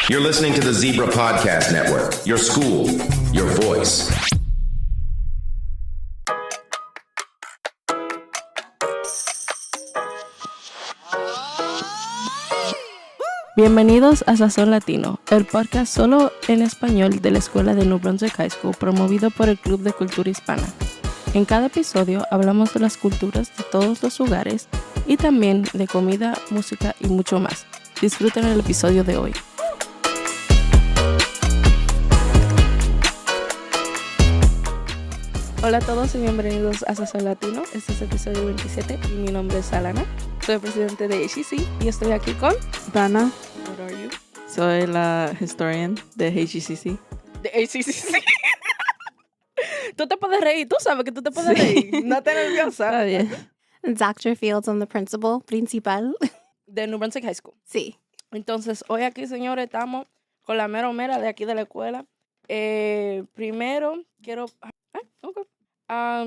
You're listening to the Zebra Podcast Network, your school, your voice. Bienvenidos a Sazón Latino, el podcast solo en español de la Escuela de Brunswick High School, promovido por el Club de Cultura Hispana. En cada episodio hablamos de las culturas de todos los lugares y también de comida, música y mucho más. Disfruten el episodio de hoy. Hola a todos y bienvenidos a Sazón Latino. Este es el episodio 27 y mi nombre es Alana. Soy presidente de HEC y estoy aquí con Dana. What are you? Soy la historian de HECC. De HECC. Tú te puedes reír, tú sabes que tú te puedes reír. No te nerviosa. Está bien. Dr. Fields, I'm the principal. De New Brunswick High School. Sí. Entonces, hoy aquí, señores, estamos con la mera de aquí de la escuela. Primero,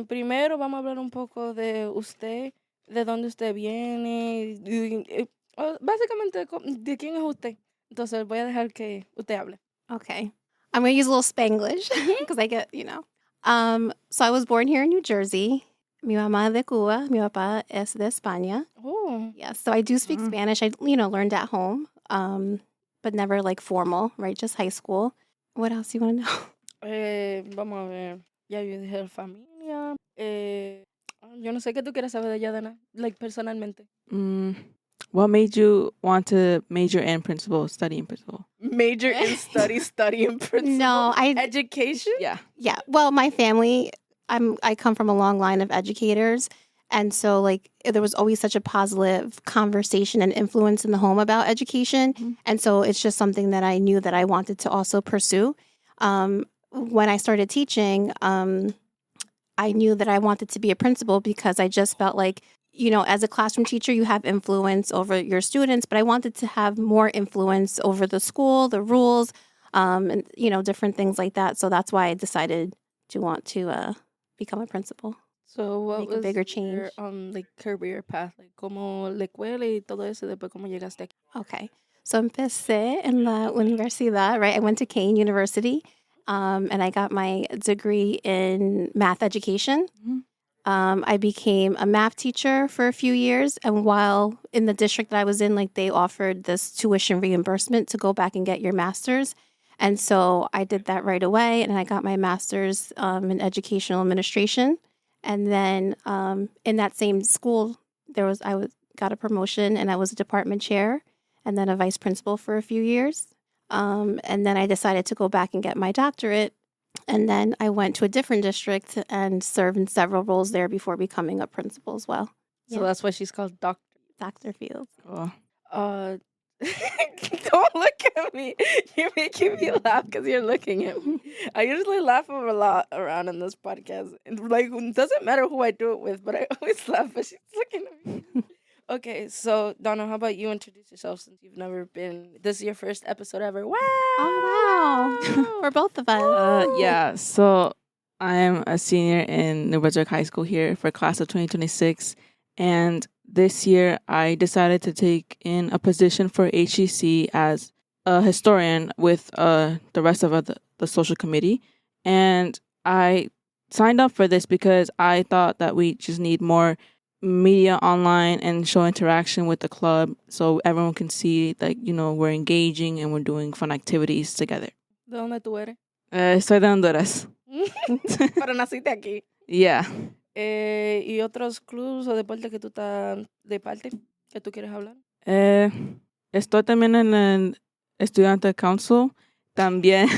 primero vamos a hablar un poco de usted, de dónde usted viene, básicamente de quién es usted. Entonces, voy a dejar que usted hable. Okay. I'm going to use a little Spanglish because I get, So I was born here in New Jersey. Mi mamá es de Cuba. Mi papá es de España. Oh. Yeah, so I do speak Spanish. I, learned at home, but never like formal, right? Just high school. What else do you want to know? Vamos a ver. Ya yo dije familia. Yo no sé qué tú quieres saber de ella, Dana. Like, personalmente. What made you want to major in principal, study in principal? Major in study in principal? No, Education? Yeah. Yeah. Well, my family, I come from a long line of educators. And so, there was always such a positive conversation and influence in the home about education. Mm-hmm. And so it's just something that I knew that I wanted to also pursue. When I started teaching, I knew that I wanted to be a principal because I just felt like, as a classroom teacher, you have influence over your students, but I wanted to have more influence over the school, the rules, and, different things like that. So that's why I decided to want to become a principal. So what was a bigger change. Your career path? Like, como la escuela y todo eso, después cómo llegaste aquí? Okay. So empecé en la universidad, right? I went to Kane University, and I got my degree in math education. Mm-hmm. I became a math teacher for a few years, and while in the district that I was in, they offered this tuition reimbursement to go back and get your master's. And so I did that right away, and I got my master's in educational administration. And then in that same school, got a promotion, and I was a department chair and then a vice principal for a few years. And then I decided to go back and get my doctorate. And then I went to a different district and served in several roles there before becoming a principal as well. So that's why she's called Dr. Fields. Cool. Don't look at me. You're making me laugh because you're looking at me. I usually laugh a lot around in this podcast. It doesn't matter who I do it with, but I always laugh, but she's looking at me. Okay, so Donna, how about you introduce yourself since you've never been... This is your first episode ever. Wow! Oh, wow. For both of us. Yeah, so I'm a senior in New Brunswick High School here for class of 2026. And this year, I decided to take in a position for HEC as a historian with the rest of the social committee. And I signed up for this because I thought that we just need more media online and show interaction with the club so everyone can see we're engaging and we're doing fun activities together. ¿De dónde tú eres? Soy de Honduras. Pero naciste aquí. Yeah. ¿Y otros clubes o deportes que tú estás de parte que tú quieres hablar? Estoy también en el Estudiante Council. También.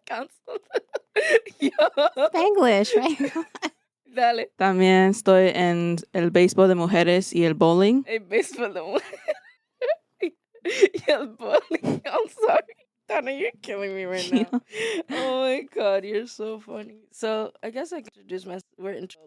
Council. Spanglish, right? Dale. También estoy en el béisbol de mujeres y el bowling. El béisbol de mujeres y el bowling. I'm sorry. Donna, you're killing me right now. Oh my God, you're so funny. So I guess I can introduce myself. We're intro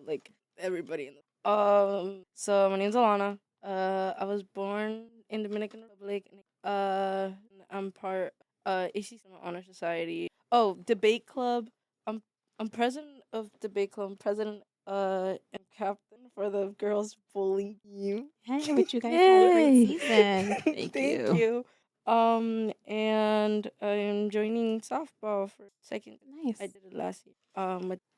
everybody in the So my name's Alana. I was born in Dominican Republic. I'm part HEC Honor Society. Oh, debate club. I'm president of debate club. I'm president and captain for the girls bowling team. Hey, but you guys had a great season. Thank you. And I'm joining softball for second. Nice. I did it last year.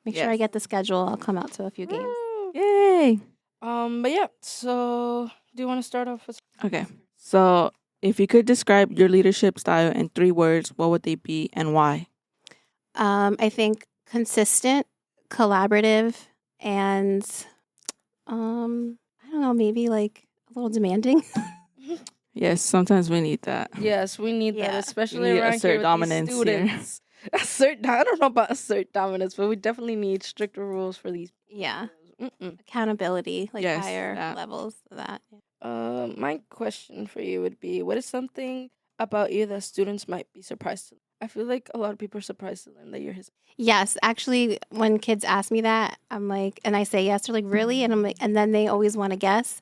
Make sure I get the schedule. I'll come out to a few games. Woo! Yay! But yeah. So, do you want to start off with? Okay. So, if you could describe your leadership style in 3 words, what would they be and why? I think consistent, collaborative, and I don't know, maybe like a little demanding. Yes, sometimes we need that. Yes, we need that, Yeah. especially We need around assert here with dominance these here. students. I don't know about assert dominance, but we definitely need stricter rules for these. Yeah. Mm-mm. Accountability, like Yes, higher that. levels of that. My question for you would be: what is something about you that students might be surprised to learn? I feel like a lot of people are surprised to learn that you're Hispanic. Yes, actually, when kids ask me that, I'm like, and I say yes, they're like, really? And I'm like, and then they always want to guess.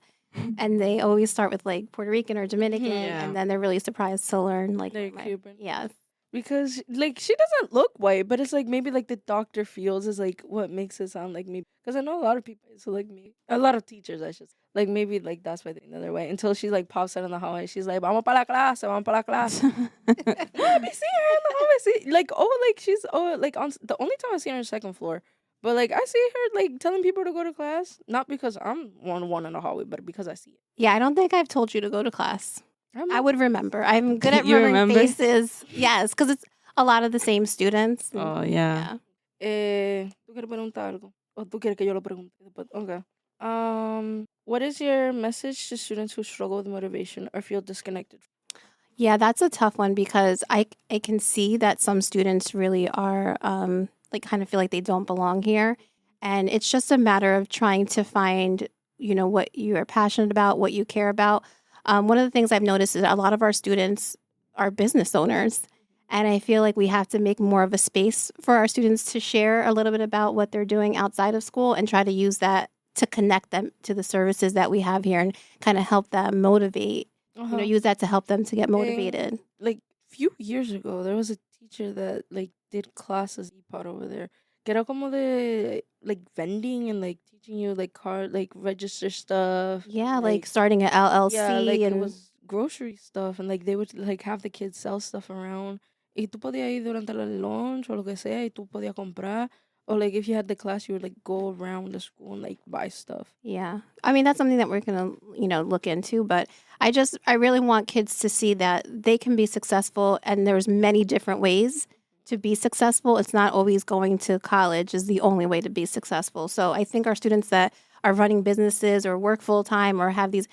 And they always start with like Puerto Rican or Dominican, Yeah. and then they're really surprised to learn like They're Cuban. Yeah, Because like she doesn't look white, but it's like maybe like the doctor feels is like what makes it sound like me. Because I know a lot of people, so like me, a lot of teachers, I should say. Like maybe like that's why they think they're white until she like pops out in the hallway. She's like, "Vamos para la clase, vamos para la clase." No, I see her in the hallway. See, like she's like on the only time I see her on the second floor. But like I see her like telling people to go to class, not because I'm one in the hallway, but because I see it. yeah. I don't think I've told you to go to class. I'm I would remember. I'm good at You remembering remember? faces. Yes, because it's a lot of the same students. and- Oh, yeah. ¿Tú quieres preguntar algo? ¿O tú quieres que yo lo pregunte? Okay. What is your message to students who struggle with motivation or feel disconnected? Yeah, that's a tough one because I can see that some students really are like kind of feel like they don't belong here, and it's just a matter of trying to find what you are passionate about, what you care about. One of the things I've noticed is that a lot of our students are business owners, and I feel like we have to make more of a space for our students to share a little bit about what they're doing outside of school and try to use that to connect them to the services that we have here and kind of help them motivate. Use that to help them to get motivated. Like few years ago, there was a teacher that like did classes EPOD over there. Que era como de like vending and like teaching you like register stuff. Yeah, like starting an LLC. Yeah, like and it was grocery stuff, and like they would like have the kids sell stuff around. Y tú podías ir durante el lunch o lo que sea, y tú podías comprar. Or like if you had the class, you would like go around the school and like buy stuff. Yeah. I mean, that's something that we're going to, look into. But I really want kids to see that they can be successful and there's many different ways to be successful. It's not always going to college is the only way to be successful. So I think our students that are running businesses or work full time or have these,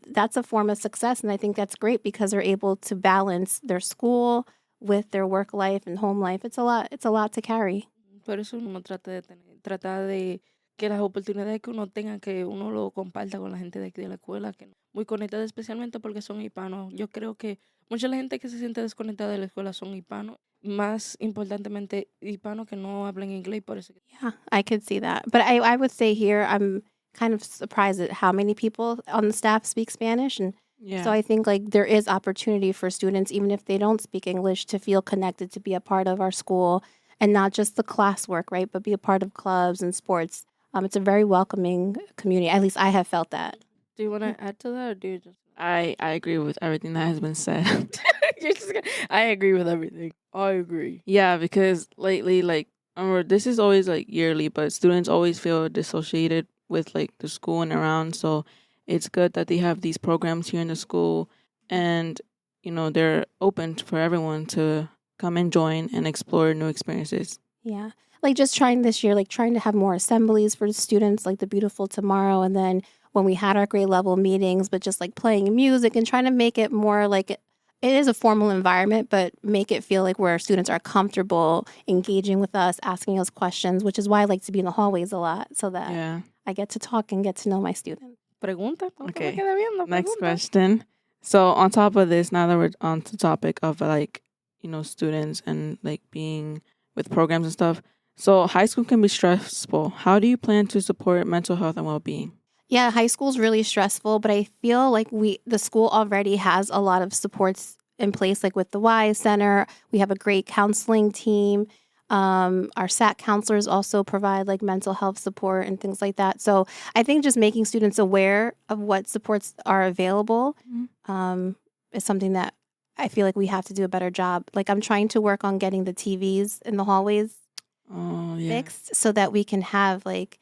that's a form of success. And I think that's great because they're able to balance their school with their work life and home life. It's a lot to carry. Por eso uno trata de que las oportunidades que uno tenga, que uno lo comparta con la gente de aquí de la escuela, que muy conectada especialmente porque son hispanos. Yo creo que mucha la gente que se siente desconectada de la escuela son hispanos, más importantemente hispanos que no hablan inglés, por eso. Yeah, I could see that. But I would say here, I'm kind of surprised at how many people on the staff speak Spanish. And Yeah. so I think like there is opportunity for students, even if they don't speak English, to feel connected, to be a part of our school and not just the classwork, right? But be a part of clubs and sports. It's a very welcoming community. At least I have felt that. Do you want to add to that or do you just... I agree with everything that has been said. I agree with everything. I agree. Yeah, because lately, like, this is always like yearly, but students always feel dissociated with like the school and around. So it's good that they have these programs here in the school and, they're open for everyone to come and join and explore new experiences. Yeah. Like just trying this year, like trying to have more assemblies for the students, like the Beautiful Tomorrow. And then when we had our grade level meetings, but just like playing music and trying to make it more like it is a formal environment, but make it feel like where our students are comfortable engaging with us, asking us questions, which is why I like to be in the hallways a lot so that I get to talk and get to know my students. Pregunta. Okay. Viendo, Next pregunta. question. So on top of this, now that we're on the topic of like, students and like being with programs and stuff. So high school can be stressful. How do you plan to support mental health and well-being? Yeah, high school is really stressful, but I feel like the school already has a lot of supports in place, like with the Y Center. We have a great counseling team. Our SAT counselors also provide like mental health support and things like that. So I think just making students aware of what supports are available is something that I feel like we have to do a better job. Like I'm trying to work on getting the TVs in the hallways fixed so that we can have like,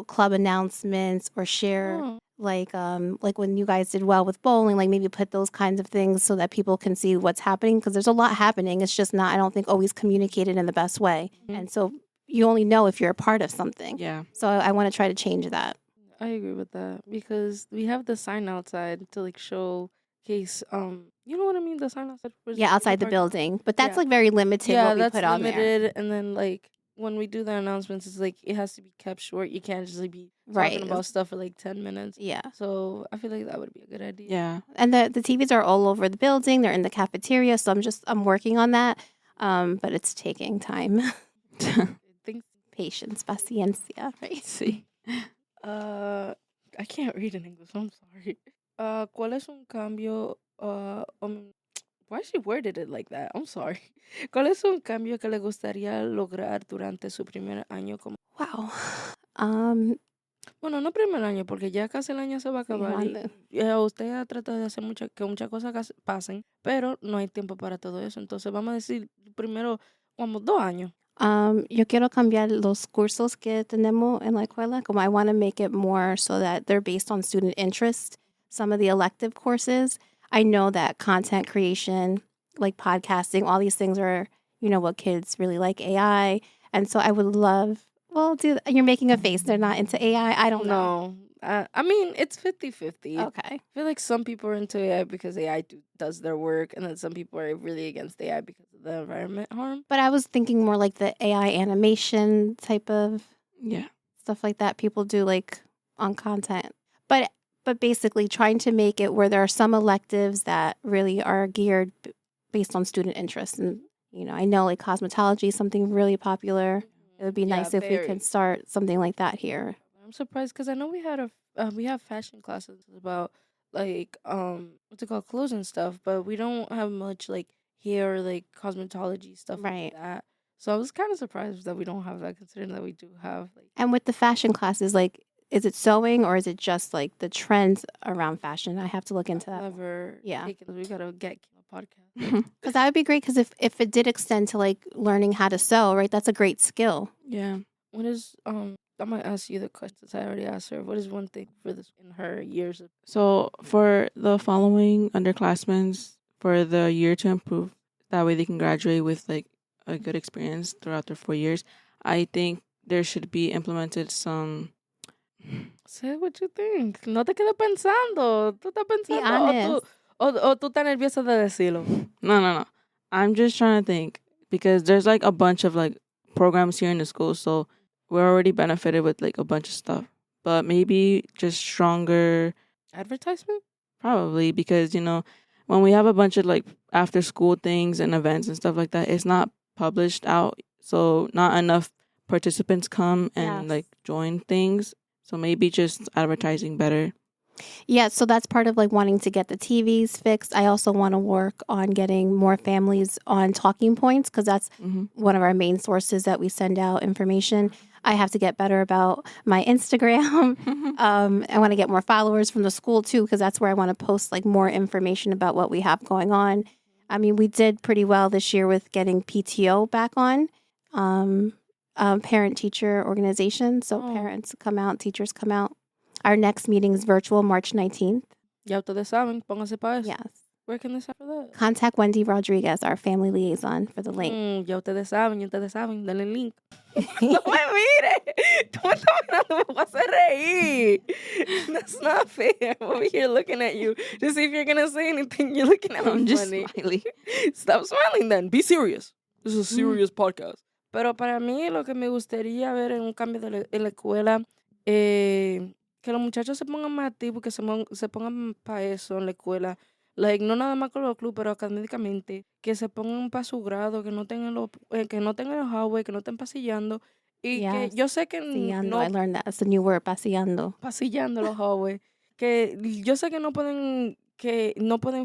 club announcements or share like when you guys did well with bowling, like maybe put those kinds of things so that people can see what's happening, because there's a lot happening. It's just not, I don't think, always communicated in the best way. And so you only know if you're a part of something. Yeah. So I want to try to change that. I agree with that because we have the sign outside to like showcase. You know what I mean? The sign outside. Yeah, outside the building, but that's Yeah. like very limited. Yeah, what we that's put on there. limited. And then like when we do the announcements, it's like it has to be kept short. You can't just like be talking about stuff for like 10 minutes. Yeah. So I feel like that would be a good idea. Yeah. And the TVs are all over the building. They're in the cafeteria. So I'm working on that. But it's taking time. Patience, paciencia, right? Sí. I can't read in English. I'm sorry. ¿Cuál es un cambio? Why she worded it like that? I'm sorry. ¿Cuál es un cambio que le gustaría lograr durante su primer año como? Wow. Bueno, no primer año, porque ya casi el año se va a acabar. Y usted ha tratado de hacer que muchas cosas pasen, pero no hay tiempo para todo eso. Entonces vamos a decir primero como 2 años. Yo quiero cambiar los cursos que tenemos en la escuela. Como I want to make it more so that they're based on student interest. Some of the elective courses, I know that content creation, like podcasting, all these things are, what kids really like, AI. And so I would love, you're making a face. They're not into AI. I don't know. No. I mean, it's 50-50. Okay. I feel like some people are into AI because AI does their work, and then some people are really against AI because of the environment harm. But I was thinking more like the AI animation type of stuff like that people do like on content. But basically trying to make it where there are some electives that really are geared based on student interest. And, I know like cosmetology is something really popular. It would be nice if we could start something like that here. I'm surprised because I know we have fashion classes about like what's it called, clothes and stuff, but we don't have much like hair, like cosmetology stuff like that. So I was kind of surprised that we don't have that, considering that we do have like. And with the fashion classes, like, is it sewing or is it just like the trends around fashion? I have to look into that. Never. Yeah. We gotta get a podcast. Because that would be great. Because if it did extend to like learning how to sew, right? That's a great skill. Yeah. What is I might ask you the questions I already asked her. What is one thing for this in her years of? So for the following underclassmen, for the year to improve, that way they can graduate with like a good experience throughout their 4 years, I think there should be implemented some. Say what you think. No te quedes pensando. Tú estás pensando. Be honest. O tú estás nerviosa de decirlo. No. I'm just trying to think, because there's like a bunch of like programs here in the school, so we're already benefited with like a bunch of stuff. But maybe just stronger advertisement? Probably, because, when we have a bunch of like after school things and events and stuff like that, it's not published out. So not enough participants come and like join things. So maybe just advertising better. Yeah, so that's part of like wanting to get the TVs fixed. I also want to work on getting more families on talking points, because that's one of our main sources that we send out information. I have to get better about my Instagram. I want to get more followers from the school too, because that's where I want to post like more information about what we have going on. I mean, we did pretty well this year with getting PTO back on, parent-teacher organization. So parents come out, teachers come out. Our next meeting is virtual, March 19th. Ya ustedes saben, pónganse para eso. Yes. Where can they sign for that? Contact Wendy Rodriguez, our family liaison, for the link. Ya ustedes saben, denle el link. No me mire. Tú me estás mirando, me vas a reír. That's not fair. I'm over here looking at you to see if you're going to say anything. You're looking at me I'm just funny. smiling. Stop smiling then. Be serious. This is a serious podcast. Pero para mí, lo que me gustaría ver en un cambio en la escuela, que los muchachos se pongan más activos, que se pongan para eso en la escuela. Like, no nada más con los clubes, pero académicamente. Que se pongan para su grado, que no tengan los hallway, que no estén pasillando. Y que yo sé que no... I learned that. It's a new word, pasillando. Pasillando los hallway. Que yo sé que no pueden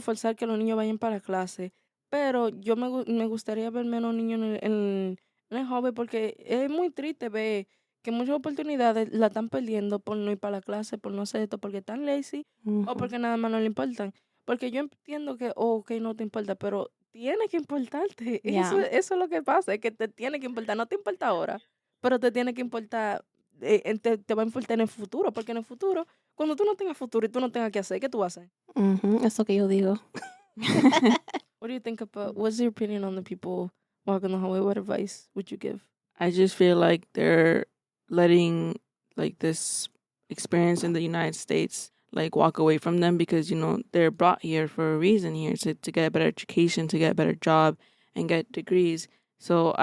forzar que los niños vayan para clase. Pero yo me gustaría ver menos niños en el hallway, porque es muy triste ver que muchas oportunidades la están perdiendo por no ir para la clase, por no hacer esto, porque están lazy o porque nada más no le importan. Porque yo entiendo que, ok, no te importa, pero tiene que importarte. Yeah. Eso es lo que pasa, es que te tiene que importar. No te importa ahora, pero te tiene que importar, te va a importar en el futuro, porque en el futuro, cuando tú no tengas futuro y tú no tengas que hacer, ¿qué tú haces? Es lo que yo digo. What do you think about, what's your opinion on the people walking the hallway? What advice would you give? I just feel like they're letting like this experience in the United States like walk away from them because, you know, they're brought here for a reason here to get a better education, to get a better job and get degrees. So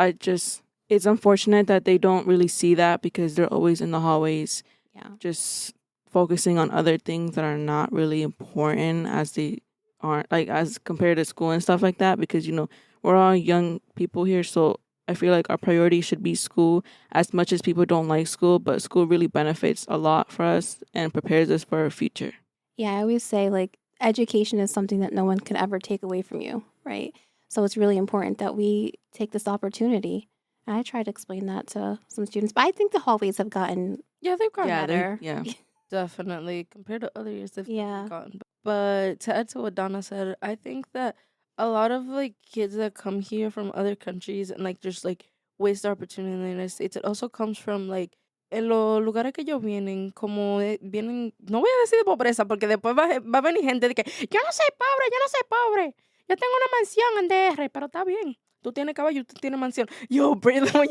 it's unfortunate that they don't really see that because they're always in the hallways Yeah. just focusing on other things that are not really important as they aren't like as compared to school and stuff like that because, you know, we're all young people here. So I feel like our priority should be school as much as people don't like school, but school really benefits a lot for us and prepares us for our future. Yeah, I always say like education is something that no one can ever take away from you, right? So it's really important that we take this opportunity. And I try to explain that to some students, but I think the hallways have gotten Yeah, they've gotten better. Yeah. definitely compared to other years. They've Yeah. gotten better. But to add to what Donna said, I think that a lot of like kids that come here from other countries and like just like waste the opportunity in the United States, it also comes from like en los lugares que ellos vienen, como vienen, no voy a decir de pobreza, porque después va a venir gente de que yo no soy pobre, yo tengo una mansión en DR, pero está bien. Tú tienes caballo, tú tienes mansión. Yo, Braylon, when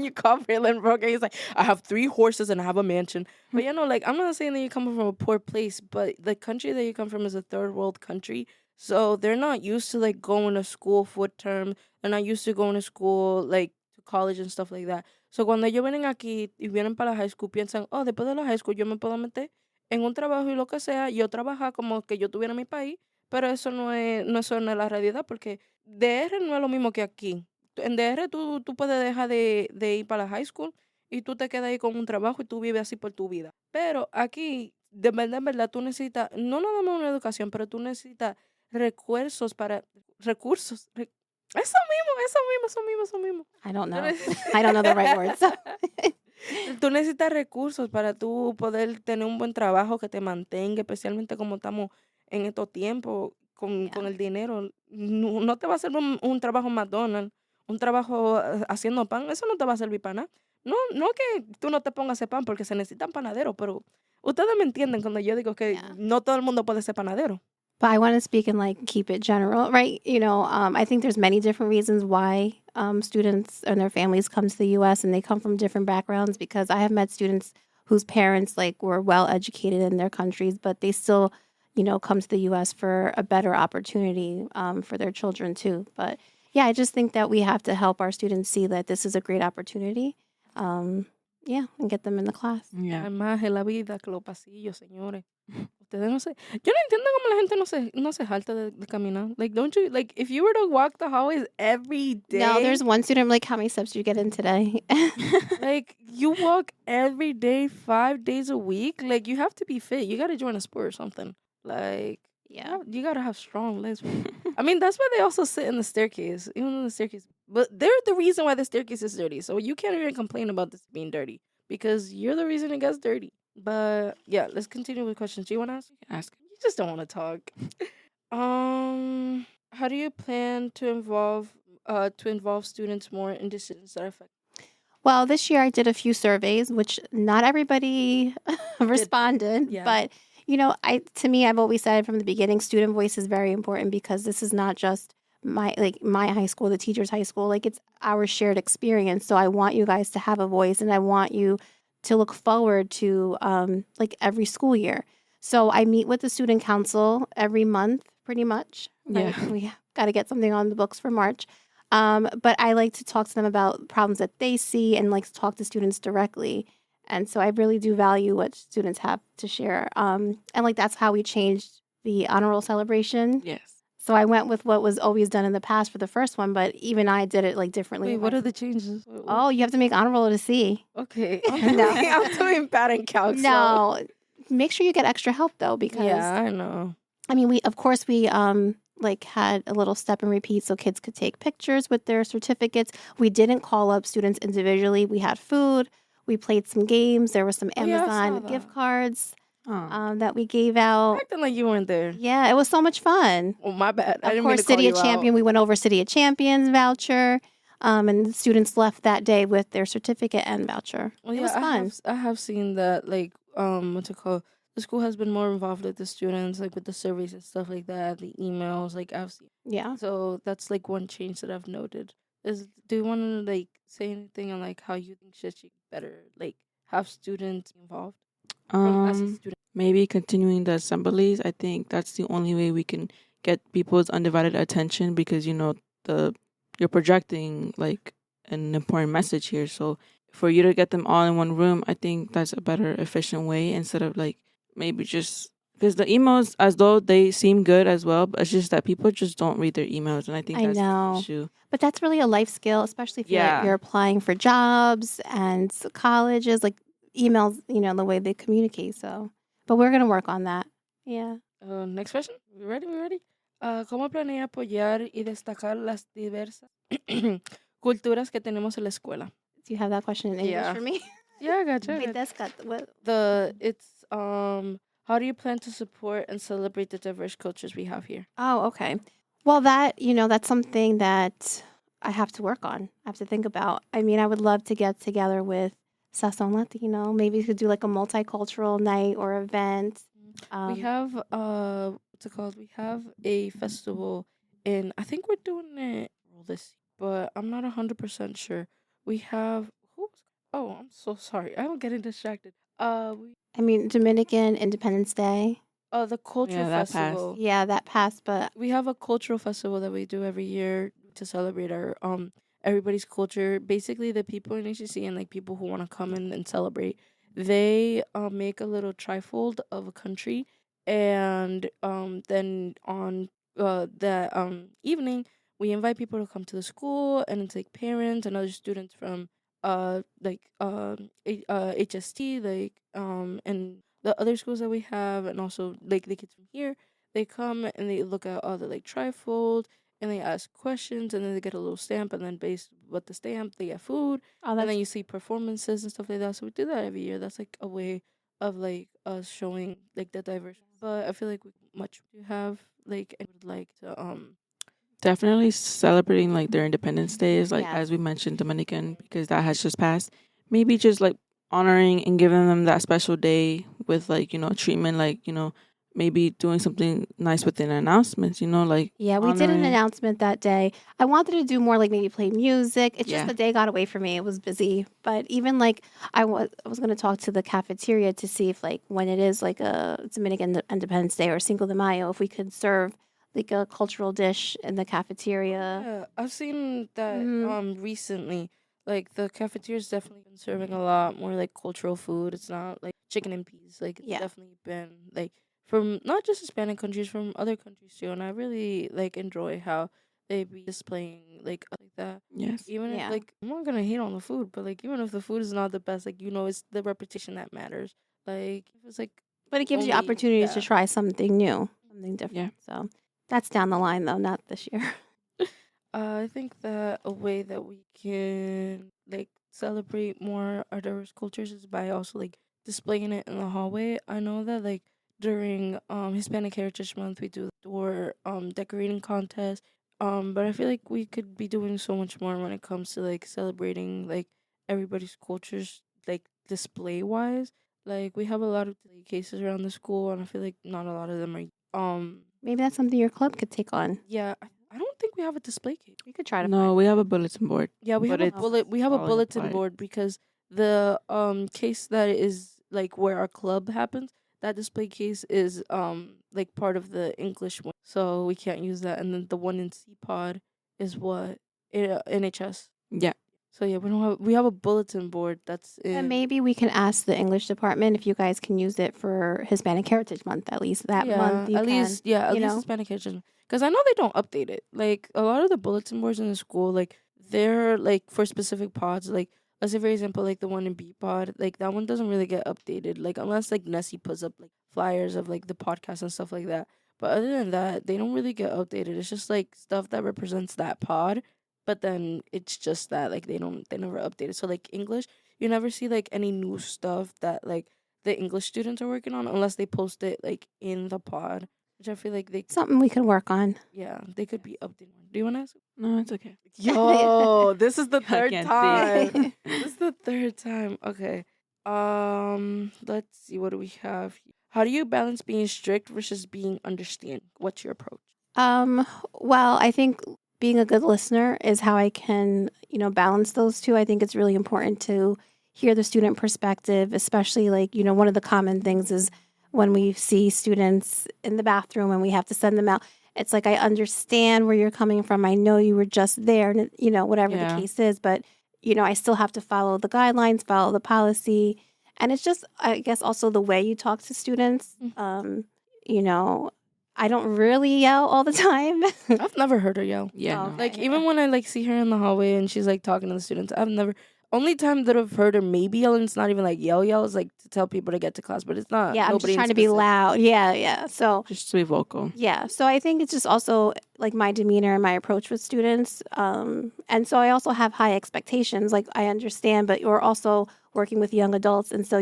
you call Braylon broke, he's like, I have 3 horses and I have a mansion. But you know, like, I'm not saying that you come from a poor place, but the country that you come from is a third world country. So they're not used to like going to school full term. They're not used to going to school, like to college and stuff like that. So cuando ellos vienen aquí y vienen para la high school, piensan, oh, después de la high school yo me puedo meter en un trabajo y lo que sea, yo trabajar como que yo tuviera mi país, pero eso no es la realidad porque DR no es lo mismo que aquí. En DR tú puedes dejar de ir para la high school y tú te quedas ahí con un trabajo y tú vives así por tu vida. Pero aquí, de verdad, tú necesitas, no nada más una educación, pero tú necesitas recursos para... Eso mismo. I don't know. I don't know the right words. Tú necesitas recursos para tú poder tener un buen trabajo que te mantenga, especialmente como estamos en estos tiempos con el dinero. No te va a hacer un trabajo en McDonald's, un trabajo haciendo pan, eso no te va a servir para nada. No que tú no te pongas a hacer pan porque se necesitan panaderos, pero ustedes me entienden cuando yo digo que no todo el mundo puede ser panadero. But I want to speak and like keep it general, right? You know, I think there's many different reasons why students and their families come to the U.S. and they come from different backgrounds because I have met students whose parents like were well educated in their countries, but they still, you know, come to the U.S. for a better opportunity for their children too. But yeah, I just think that we have to help our students see that this is a great opportunity. And get them in the class. Yeah. Hay más en la vida que los pasillos, señores. Ustedes no sé. Yo no entiendo cómo la gente no se harta de caminar. Like, don't you, like, if you were to walk the hallways every day. No, there's one student, I'm like, how many steps do you get in today? Like, you walk every day, 5 days a week. Like, you have to be fit. You got to join a sport or something. Like, Yeah. you got to have strong legs. I mean, that's why they also sit in the staircase. Even though the staircase. But they're the reason why the staircase is dirty. So you can't even complain about this being dirty. Because you're the reason it gets dirty. But yeah, let's continue with questions. Do you want to ask? Ask. You just don't want to talk. How do you plan to involve students more in decisions that affect? Well, this year I did a few surveys, which not everybody responded. Yeah. But, you know, to me, I've always said from the beginning, student voice is very important because this is not just my high school, the teacher's high school. Like, it's our shared experience. So I want you guys to have a voice, and I want you to look forward to like every school year. So I meet with the student council every month, pretty much. Right? Yeah. We got to get something on the books for March. But I like to talk to them about problems that they see and like to talk to students directly. And so I really do value what students have to share. And like that's how we changed the honor roll celebration. Yes. So I went with what was always done in the past for the first one, but even I did it like differently. Wait, what are the changes? Oh, you have to make honor roll to see. Okay. I'm doing bad in calc. No, make sure you get extra help though, because Yeah, I know. I mean, we like had a little step and repeat so kids could take pictures with their certificates. We didn't call up students individually. We had food. We played some games. There were some Oh, yeah, I saw Amazon that. gift cards. that we gave out. Acting like you weren't there. Yeah, it was so much fun. Oh, my bad. I Of didn't mean course, to call City of you out. Champion. We went over City of Champions voucher, and the students left that day with their certificate and voucher. Well, It was fun. I have seen that, like, what's it called? The school has been more involved with the students, like with the surveys and stuff like that, the emails, like I've seen. Yeah. So that's like one change that I've noted. Do you want to like say anything on like how you think should better like have students involved as a student? Maybe continuing the assemblies. I think that's the only way we can get people's undivided attention because you're projecting like an important message here. So for you to get them all in one room, I think that's a better efficient way instead of like maybe just because the emails as though they seem good as well, but it's just that people just don't read their emails, and I think that's the issue. But that's really a life skill, especially if you're applying for jobs and colleges, like emails, the way they communicate. So, but we're going to work on that. Yeah. Next question. We ready? ¿Cómo planea apoyar y destacar las diversas culturas que tenemos en la escuela? Do you have that question in English for me? Yeah, I gotcha. Wait, that's got what? How do you plan to support and celebrate the diverse cultures we have here? Oh, okay. Well, that's something that I have to work on. I have to think about. I mean, I would love to get together with Sazón Latino. Maybe we could do like a multicultural night or event. We have what's it called? We have a festival I think we're doing it this, but I'm not 100% sure. We have Oh, I'm so sorry. I'm getting distracted. Dominican Independence Day. Oh, the cultural festival. Yeah, that passed, but we have a cultural festival that we do every year to celebrate our everybody's culture. Basically, the people in HCC and like people who want to come in and celebrate, they make a little trifold of a country, and then on that evening, we invite people to come to the school, and it's like parents and other students from HST, and the other schools that we have, and also like the kids from here. They come and they look at all the like trifold, and they ask questions, and then they get a little stamp, and then based what the stamp, they get food, and then you see performances and stuff like that. So we do that every year. That's like a way of like us showing like the diversity. But I feel like we much do have like and would like to definitely celebrating like their Independence Days, like as we mentioned, Dominican, because that has just passed. Maybe just like honoring and giving them that special day with like treatment, like maybe doing something nice with an announcements, like we did an announcement that day. I wanted to do more like maybe play music. It's just the day got away from me. It was busy, but even like I was going to talk to the cafeteria to see if like when it is like a Dominican Independence Day or Cinco de Mayo, if we could serve like a cultural dish in the cafeteria. Yeah, I've seen that recently. Like the cafeteria's definitely been serving a lot more like cultural food. It's not like chicken and peas. Like it's definitely been like from not just Hispanic countries, from other countries too. And I really like enjoy how they be displaying like that. Yes. Even if like I'm not gonna hate on the food, but like even if the food is not the best, like it's the reputation that matters. Like if it's like, but it gives you opportunities to try something new, something different. Yeah. So that's down the line though, not this year. I think that a way that we can like celebrate more our diverse cultures is by also like displaying it in the hallway. I know that like during Hispanic Heritage Month we do door decorating contest. But I feel like we could be doing so much more when it comes to like celebrating like everybody's cultures, like display wise. Like we have a lot of cases around the school, and I feel like not a lot of them are maybe that's something your club could take on. Yeah, I don't think we have a display case. We could try to. No, we have a bulletin board. Yeah, we have a bulletin board because the case that is like where our club happens, that display case is like part of the English one, so we can't use that. And then the one in C-Pod is what NHS. Yeah. So yeah, we have a bulletin board that's in. And maybe we can ask the English department if you guys can use it for Hispanic Heritage Month at least that month. At least Hispanic Heritage Month, because I know they don't update it. Like a lot of the bulletin boards in the school, like they're like for specific pods. Like let's say for example, like the one in B pod, like that one doesn't really get updated. Like unless like Nessie puts up like flyers of like the podcast and stuff like that. But other than that, they don't really get updated. It's just like stuff that represents that pod. But then it's just that like they never update it. So like English, you never see like any new stuff that like the English students are working on, unless they post it like in the pod, which I feel like Something we could work on. they could be updated. Do you want to ask? No, it's okay. Yo, this is the I third can't time. see. This is the third time. Okay. Let's see. What do we have? How do you balance being strict versus being understanding? What's your approach? Well, I think being a good listener is how I can, balance those two. I think it's really important to hear the student perspective, especially like, one of the common things is when we see students in the bathroom and we have to send them out. It's like, I understand where you're coming from. I know you were just there, and whatever the case is, but, I still have to follow the guidelines, follow the policy. And it's just, I guess, also the way you talk to students. I don't really yell all the time. I've never heard her yell. Yeah. Oh, No. okay. Like, even when I like see her in the hallway and she's like talking to the students, only time that I've heard her maybe yell, and it's not even like yell, is like to tell people to get to class, but it's not. Yeah, I'm just nobody in trying to be specific. loud. Yeah. So, Just to be vocal. yeah. So I think it's just also like my demeanor and my approach with students. And so I also have high expectations. Like, I understand, but you're also working with young adults. And so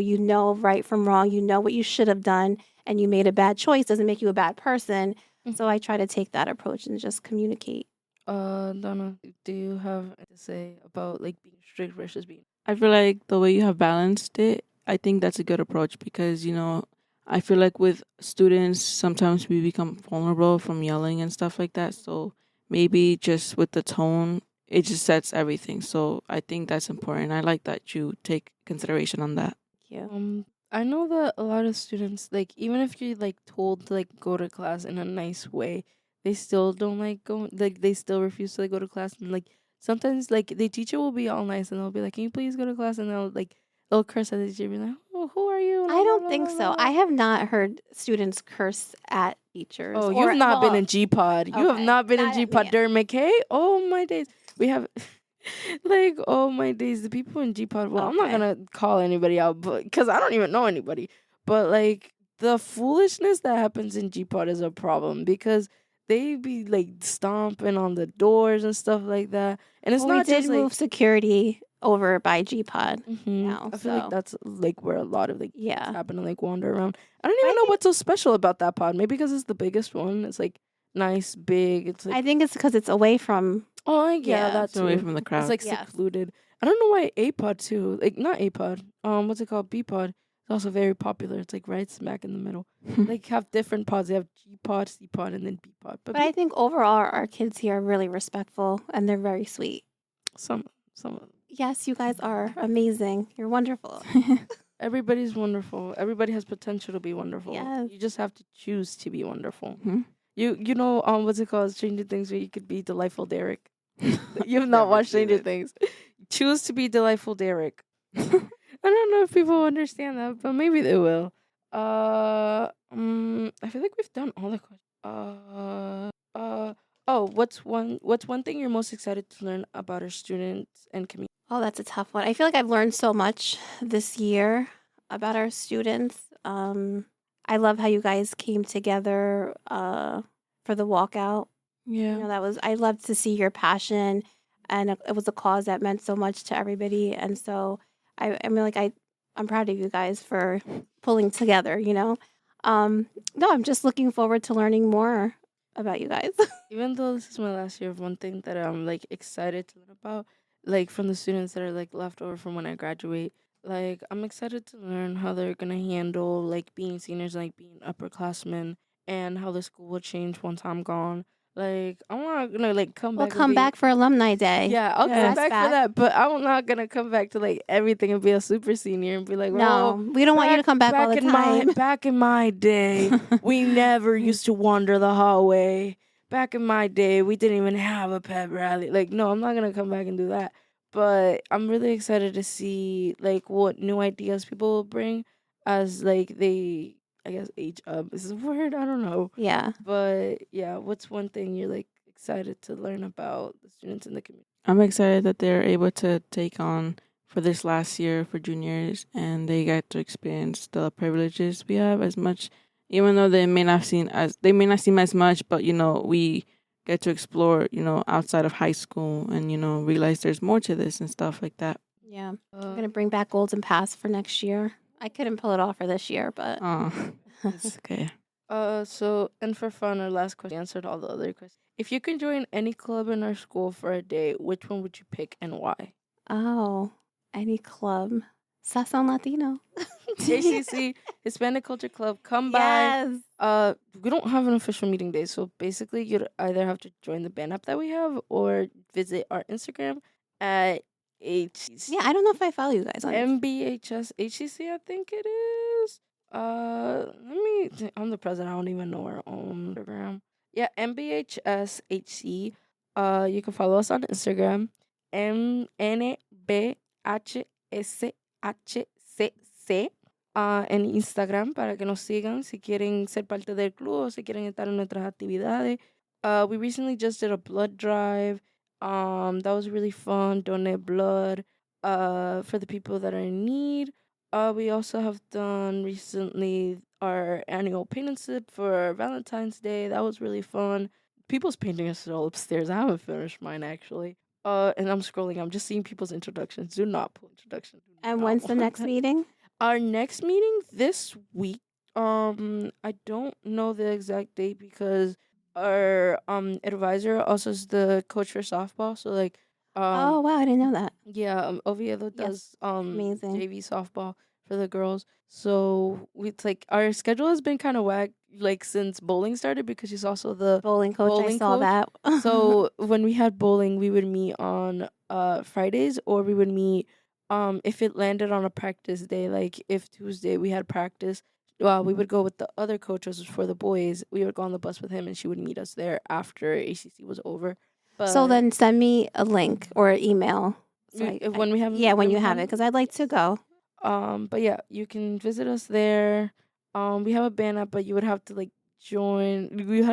right from wrong. You know what you should have done, and you made a bad choice. Doesn't make you a bad person. So I try to take that approach and just communicate. Donna, do you have to say about like being strict versus being? I feel like the way you have balanced it, I think that's a good approach because, I feel like with students, sometimes we become vulnerable from yelling and stuff like that. So maybe just with the tone, it just sets everything. So I think that's important. I like that you take consideration on that. Thank you. I know that a lot of students, like, even if you're like told to like go to class in a nice way, they still don't like go. Like, they still refuse to like go to class, and like sometimes like the teacher will be all nice and they'll be like, "Can you please go to class?" And they'll curse at the teacher, be like, "Oh, who are you?" I don't think so. I have not heard students curse at teachers. Oh, you've not been in G Pod. You have Okay. not been in Not G at Pod me. during McKay. Oh my days, we have. Like, oh my days, the people in G Pod. Well, I'm not Okay. gonna call anybody out, but because I don't even know anybody. But like the foolishness that happens in G Pod is a problem because they be like stomping on the doors and stuff like that, and it's Well, not we did just move like. security over by G-Pod. now, I feel like so- that's like where a lot of like Yeah. happen to like wander around. I don't even know what's so special about that pod. Maybe because it's the biggest one. It's like nice, big. It's like I think it's because it's away from. yeah, yeah, that's It's away from the crowd. It's like Yeah. secluded. I don't know why A pod too. Like not A pod. What's it called? B pod. It's also very popular. It's like right smack in the middle. Like have different pods. They have G pod, C pod, and then B pod. But I think overall our kids here are really respectful and they're very sweet. some Yes, you guys are amazing. You're wonderful. everybody's wonderful. Everybody has potential to be wonderful. Yes. You just have to choose to be wonderful. Mhm. You know what's it called? Stranger Things, where you could be delightful Derek. You've not Never watched seen Stranger it. Things. Choose to be delightful Derek. I don't know if people understand that, but maybe they will. I feel like we've done all the questions. What's one thing you're most excited to learn about our students and community? Oh, that's a tough one. I feel like I've learned so much this year about our students. I love how you guys came together for the walkout. Yeah. I loved to see your passion, and it was a cause that meant so much to everybody. And so I'm proud of you guys for pulling together. No, I'm just looking forward to learning more about you guys. Even though this is my last year, one thing that I'm like excited to learn about, like from the students that are like left over from when I graduate, like I'm excited to learn how they're gonna handle like being seniors, like being upperclassmen, and how the school will change once I'm gone. Like I'm not gonna like come We'll back. and come be- back for Alumni Day. Yeah, I'll Yes. come back for that, but I'm not gonna come back to like everything and be a super senior and be like, No, well, we don't want you to come back all the in time. back in my day, we never used to wander the hallway. Back in my day, we didn't even have a pep rally. Like, no, I'm not gonna come back and do that. But I'm really excited to see like what new ideas people will bring as like they, I guess, age up. Is this a word? I don't know. Yeah. But yeah, what's one thing you're like excited to learn about the students in the community? I'm excited that they're able to take on for this last year for juniors and they get to experience the privileges we have as much, even though they may not seem as much, but we get to explore, outside of high school and, realize there's more to this and stuff like that. Yeah. We're going to bring back Golden Pass for next year. I couldn't pull it off for this year, but Oh, it's okay. So, and for fun, our last question answered all the other questions. If you can join any club in our school for a day, which one would you pick and why? any club. Sazón Latino. ACC, Hispanic Culture Club, come Yes. by. We don't have an official meeting day, so basically you'd either have to join the band app that we have or visit our Instagram at HCC. Yeah, I don't know if I follow you guys on it. MBHS HCC, I think it is. I'm the president. I don't even know our own Instagram. Yeah, MBHS HC. You can follow us on Instagram. MNBHSHCC. En Instagram para que nos sigan si quieren ser parte del club o si quieren estar en nuestras actividades. We recently just did a blood drive. That was really fun. Donate blood for the people that are in need. We also have done recently our annual painting sip for Valentine's Day. That was really fun. People's painting is still upstairs. I haven't finished mine actually. And I'm scrolling. I'm just seeing people's introductions. Do not pull introductions. And when's the next meeting? Our next meeting this week. I don't know the exact date because our advisor also is the coach for softball. So like Oh wow, I didn't know that. yeah, Oviedo Yes, does amazing. JV softball for the girls. So it's like our schedule has been kind of whack like since bowling started because she's also the Bowling coach, I Bowling saw coach. that. so when we had bowling, we would meet on Fridays or we would meet if it landed on a practice day, like if Tuesday we had practice, we would go with the other coaches for the boys. We would go on the bus with him and she would meet us there after ACC was over. So But then send me a link or an email. So when we have yeah, when when you we have it, because I'd like to go. But yeah, you can visit us there. We have a band app, but you would have to like join. You'd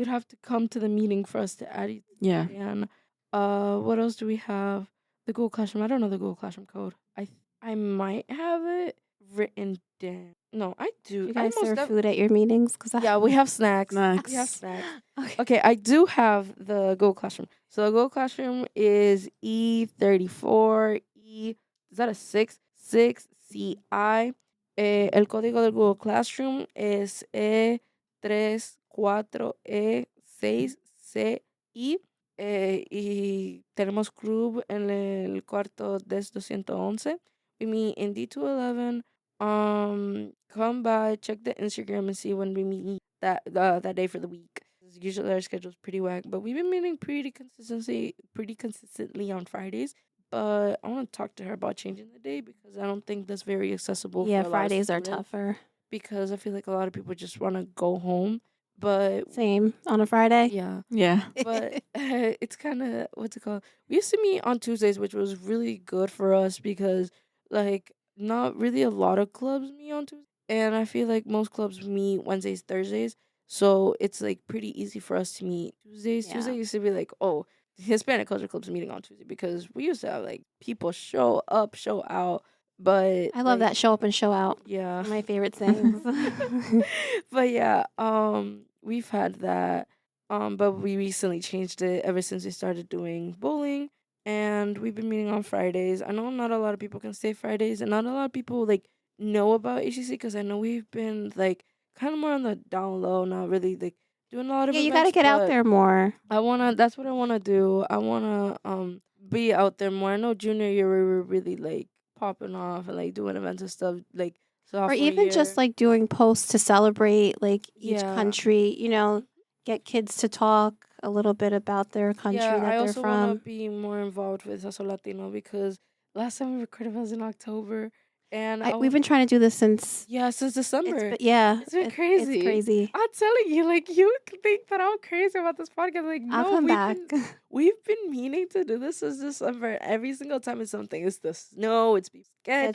have to come to the meeting for us to add you. Yeah. And what else do we have? The Google Classroom. I don't know the Google Classroom code. I might have it written down. No, I do. You I guys most serve def- food at your meetings? Yeah, we have snacks. Snacks. We have snacks. Okay. Okay, I do have the Google Classroom. So the Google Classroom is E34 E. Is that a 6 CI? El código del Google Classroom es E34E6CI. Y tenemos club en el cuarto des 211. We meet in D211. Come by, check the Instagram and see when we meet that day for the week. Usually our schedule is pretty whack, but we've been meeting pretty consistently on Fridays. But I want to talk to her about changing the day because I don't think that's very accessible. Yeah, for a lot of Fridays are students tougher. because I feel like a lot of people just want to go home. But Same on a Friday. yeah, Yeah. but it's kind of what's it called? We used to meet on Tuesdays, which was really good for us because like not really a lot of clubs meet on Tuesdays, and I feel like most clubs meet Wednesdays, Thursdays, so it's like pretty easy for us to meet Tuesdays. Yeah. Tuesday used to be like, oh, Hispanic culture club's meeting on Tuesday because we used to have like people show up, show out. But I love like, that show up and show out. Yeah, My favorite things. but yeah, we've had that. But we recently changed it ever since we started doing bowling, and we've been meeting on Fridays. I know not a lot of people can stay Fridays, and not a lot of people like know about HCC because I know we've been like kind of more on the down low, not really like doing a lot of. Yeah, you got to events, get out but there more. That's what I wanna do. I wanna be out there more. I know junior year we were really like popping off and like doing events and stuff like Or sophomore even year. just like doing posts to celebrate like each Yeah. country, get kids to talk a little bit about their country Yeah, that I they're also want from. to be more involved with Sazón Latino because last time we recorded was in October, and We've been trying to do this since since December. it's been crazy. It's crazy. I'm telling you, like you would think that I'm crazy about this podcast. Like, I'll no, come back. We've been meaning to do this since December. Every single time it's something. It's the snow. It's schedules,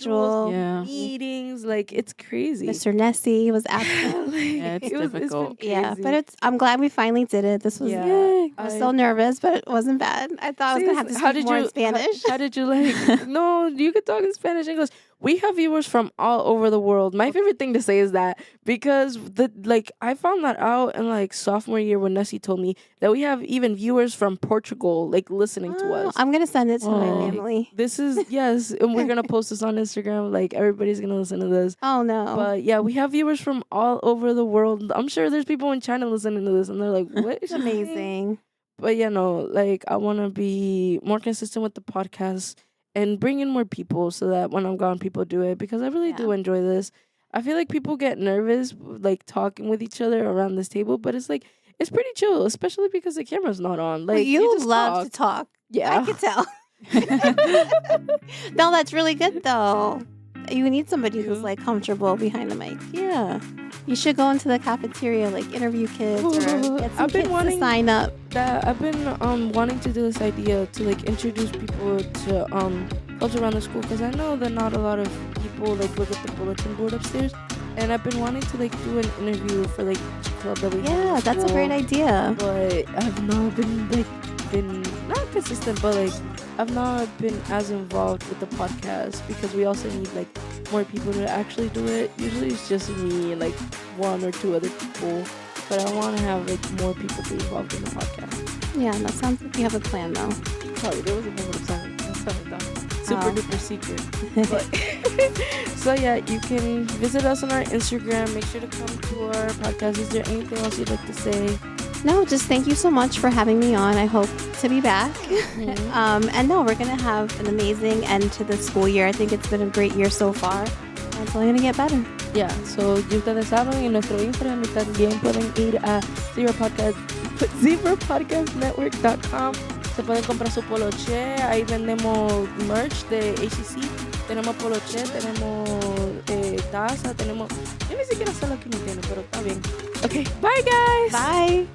Schedule. Yeah. meetings. Like it's crazy. Mr. Nessie was absent. Yeah, it's difficult. It's been Yeah, crazy. but I'm glad we finally did it. This was Yeah. I was so nervous, but it wasn't bad. I thought I was gonna have to speak more in Spanish. How did you like? No, you could talk in Spanish, English. we have viewers from all over the world. My favorite thing to say is that because I found that out in like sophomore year when Nessie told me that we have even viewers from Portugal like listening to us. I'm gonna send it to my family. This is yes, and we're gonna post this on Instagram. Like everybody's gonna listen to this. Oh no! But yeah, we have viewers from all over the world. I'm sure there's people in China listening to this, and they're like, "What is amazing?" But yeah, no, like I want to be more consistent with the podcast and bring in more people so that when I'm gone, people do it because I really do enjoy this. I feel like people get nervous like talking with each other around this table, but it's like it's pretty chill, especially because the camera's not on. Like you just love to talk. Yeah, I can tell. No, that's really good though. You need somebody who's like comfortable behind the mic. Yeah. You should go into the cafeteria, like interview kids or get some kids to sign up. I've been wanting to do this idea to like introduce people to clubs around the school because I know that not a lot of people like look at the bulletin board upstairs, and I've been wanting to like do an interview for like each club that we have. Yeah, that's a great idea. But I've not been not consistent, but like I've not been as involved with the podcast because we also need like more people to actually do it. Usually it's just me and like one or two other people, but I want to have like more people be involved in the podcast. Yeah, that sounds like you have a plan though. Sorry, there was a moment of silence. Super duper secret. But, so yeah, you can visit us on our Instagram. Make sure to come to our podcast. Is there anything else you'd like to say? No, just thank you so much for having me on. I hope to be back. Mm-hmm. And no, we're going to have an amazing end to the school year. I think it's been a great year so far. And it's only going to get better. Yeah, so ya ustedes saben, en nuestro Instagram también pueden ir a zeropodcastnetwork.com. Se pueden comprar su poloche. Ahí vendemos merch de HCC. Tenemos poloche, tenemos taza, tenemos... Yo ni siquiera sé lo que no tiene, pero está bien. Okay, bye guys! Bye!